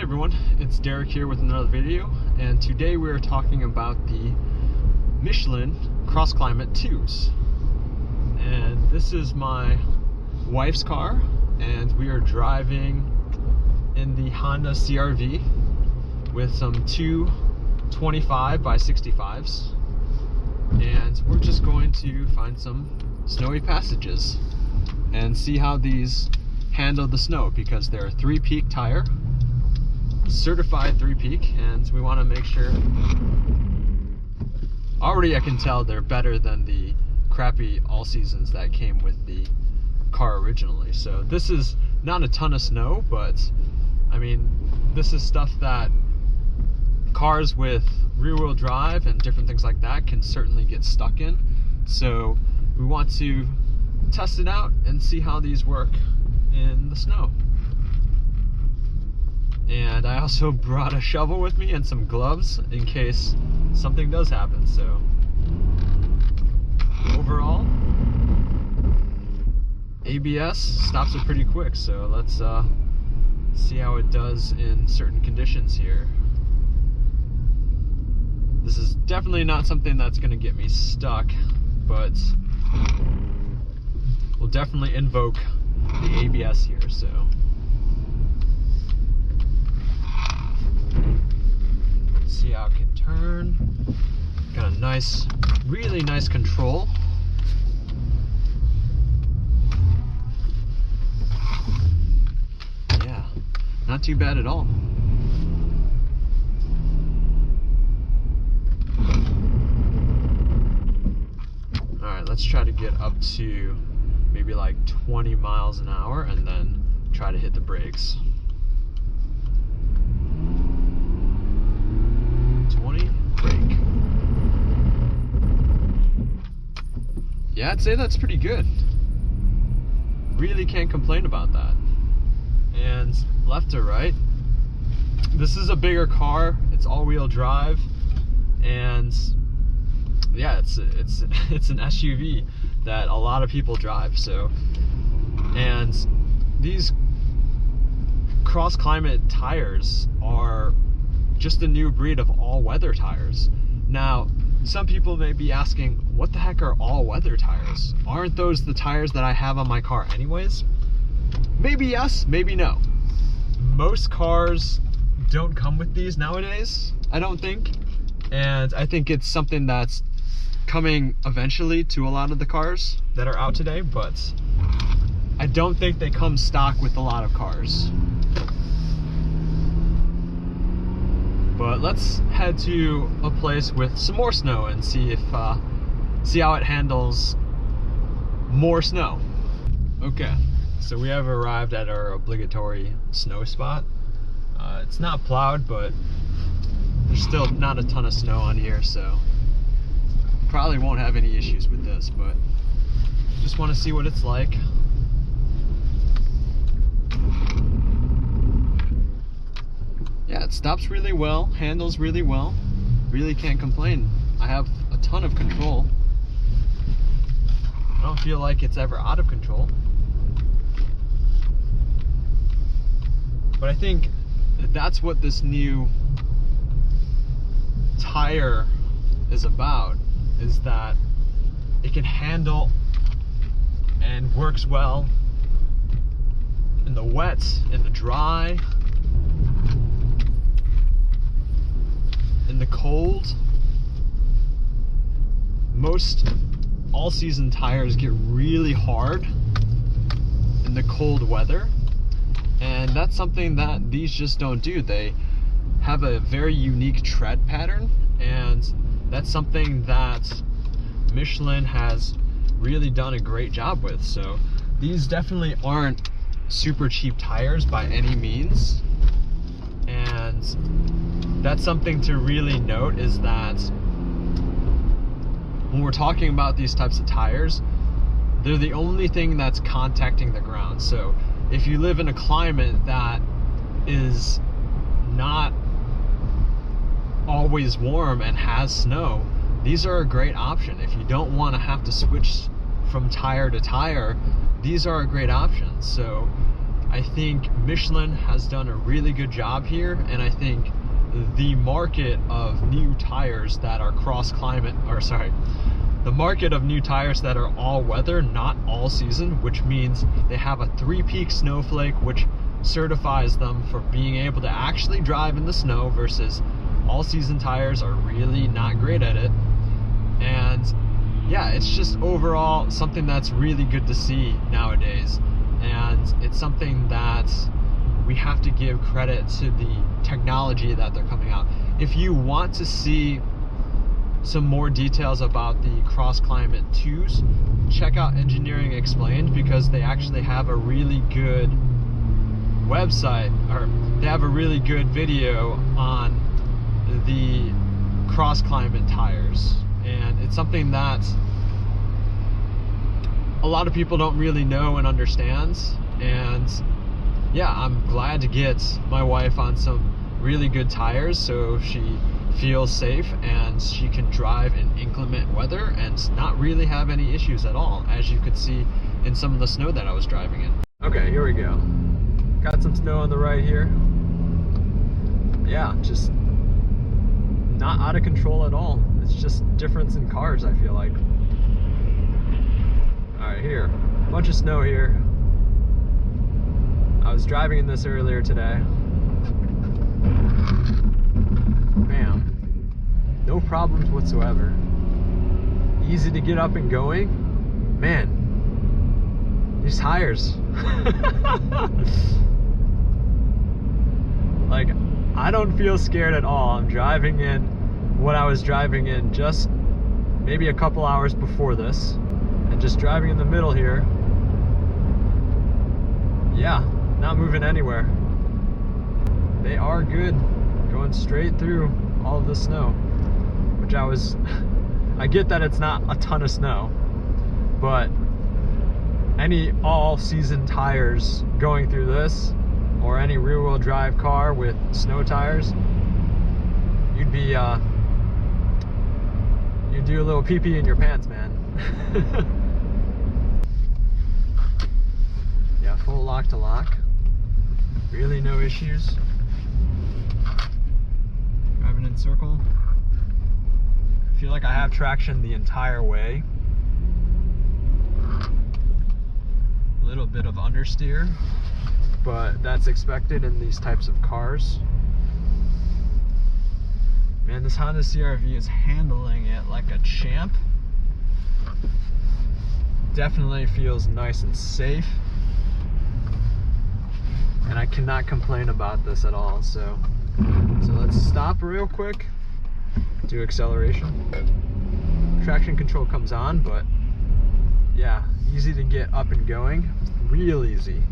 everyone, it's Derrick here with another video, and today we are talking about the Michelin Crossclimate 2s. And this is my wife's car, and we are driving in the Honda CR-V with some two 25 by 65s, and we're just going to find some snowy passages and see how these handle the snow, because they're a 3-peak tire, certified 3-peak, and we want to make sure. Already I can tell they're better than the crappy all seasons that came with the car originally. So this is not a ton of snow, but I mean, this is stuff that cars with rear-wheel drive and different things like that can certainly get stuck in. So we want to test it out and see how these work in the snow. And I also brought a shovel with me and some gloves in case something does happen. So overall, ABS stops it pretty quick, so let's see how it does in certain conditions here. This is definitely not something that's going to get me stuck, but we'll definitely invoke the ABS here. So let's see how it can turn. Got a nice, really nice control. Yeah, not too bad at all. Alright, let's try to get up to maybe like 20 miles an hour and then try to hit the brakes. 20, brake. Yeah, I'd say that's pretty good. Really can't complain about that. And left to right, this is a bigger car, it's all-wheel drive, and yeah, it's an SUV that a lot of people drive. So, and these Crossclimate tires are just a new breed of all-weather tires. Now, some people may be asking, what the heck are all-weather tires? Aren't those the tires that I have on my car anyways? Maybe yes, maybe no. Most cars don't come with these nowadays, I don't think. And I think it's something that's coming eventually to a lot of the cars that are out today, but I don't think they come stock with a lot of cars. But let's head to a place with some more snow and see how it handles more snow. Okay, so we have arrived at our obligatory snow spot. It's not plowed, but there's still not a ton of snow on here, so probably won't have any issues with this, but just want to see what it's like. Yeah, it stops really well, handles really well, really can't complain. I have a ton of control. I don't feel like it's ever out of control. But I think that's what this new tire is about, is that it can handle and works well in the wet, in the dry, in the cold. Most all-season tires get really hard in the cold weather, and that's something that these just don't do. They have a very unique tread pattern, and that's something that Michelin has really done a great job with. So these definitely aren't super cheap tires by any means, and that's something to really note, is that when we're talking about these types of tires, they're the only thing that's contacting the ground. So if you live in a climate that is not always warm and has snow, these are a great option. If you don't want to have to switch from tire to tire, these are a great option. So I think Michelin has done a really good job here, and I think the market of new tires that are the market of new tires that are all weather, not all season, which means they have a 3-peak snowflake, which certifies them for being able to actually drive in the snow, versus all season tires are really not great at it. And yeah, it's just overall something that's really good to see nowadays, and it's something that we have to give credit to the technology that they're coming out. If you want to see some more details about the Crossclimate 2s, check out Engineering Explained, because they actually have a really good website, or they have a really good video on the Crossclimate tires, and it's something that a lot of people don't really know and understand. And yeah, I'm glad to get my wife on some really good tires so she feels safe and she can drive in inclement weather and not really have any issues at all, as you could see in some of the snow that I was driving in. Okay, here we go. Got some snow on the right here. Yeah, just not out of control at all. It's just difference in cars, I feel like. Alright, here. Bunch of snow here. I was driving in this earlier today. Bam. No problems whatsoever. Easy to get up and going. Man, these tires. Like, I don't feel scared at all. I'm driving in what I was driving in just maybe a couple hours before this, and just driving in the middle here. Yeah, not moving anywhere. They are good, going straight through all of the snow, which I get that it's not a ton of snow, but any all-season tires going through this, or any rear-wheel drive car with snow tires, you'd do a little pee-pee in your pants, man. Yeah, full lock to lock. Really no issues. Driving in circle. I feel like I have traction the entire way. A little bit of understeer, but that's expected in these types of cars. Man, this Honda CR-V is handling it like a champ. Definitely feels nice and safe, and I cannot complain about this at all. So let's stop real quick, do acceleration. Traction control comes on, but yeah, easy to get up and going, real easy.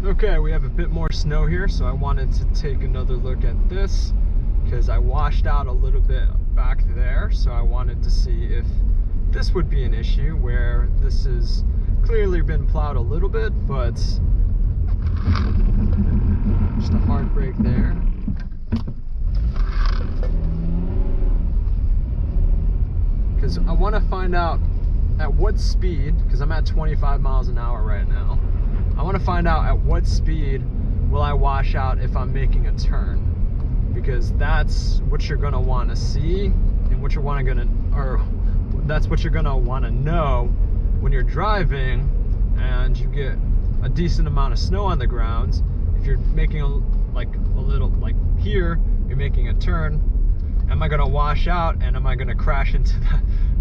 Okay, we have a bit more snow here, so I wanted to take another look at this, because I washed out a little bit back there, so I wanted to see if this would be an issue, where this has clearly been plowed a little bit, but just a hard break there. Because I want to find out at what speed, because I'm at 25 miles an hour right now, I want to find out at what speed will I wash out if I'm making a turn, because that's what you're going to want to see, and what you're that's what you're going to want to know when you're driving and you get a decent amount of snow on the ground. If you're making a little, like here, you're making a turn, am I going to wash out and am I going to crash into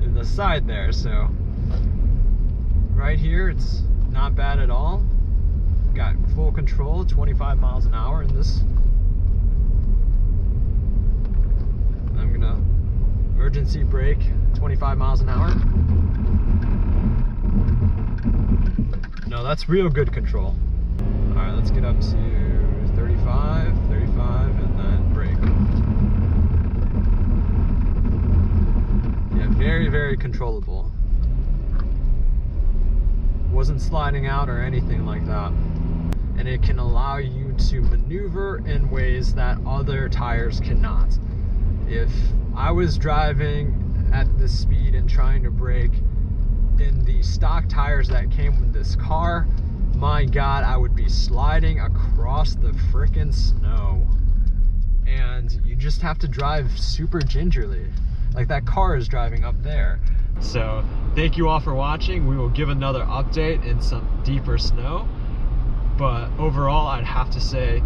the side there? So right here, it's not bad at all. Got full control, 25 miles an hour in this. I'm gonna emergency brake, 25 miles an hour. No, that's real good control. All right, let's get up to 35, and then brake. Yeah, very, very controllable. Wasn't sliding out or anything like that. And it can allow you to maneuver in ways that other tires cannot. If I was driving at this speed and trying to brake in the stock tires that came with this car, my God, I would be sliding across the frickin' snow. And you just have to drive super gingerly. Like that car is driving up there. So thank you all for watching. We will give another update in some deeper snow. But overall, I'd have to say,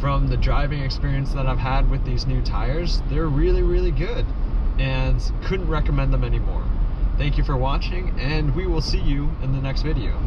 from the driving experience that I've had with these new tires, they're really, really good. And couldn't recommend them anymore. Thank you for watching, and we will see you in the next video.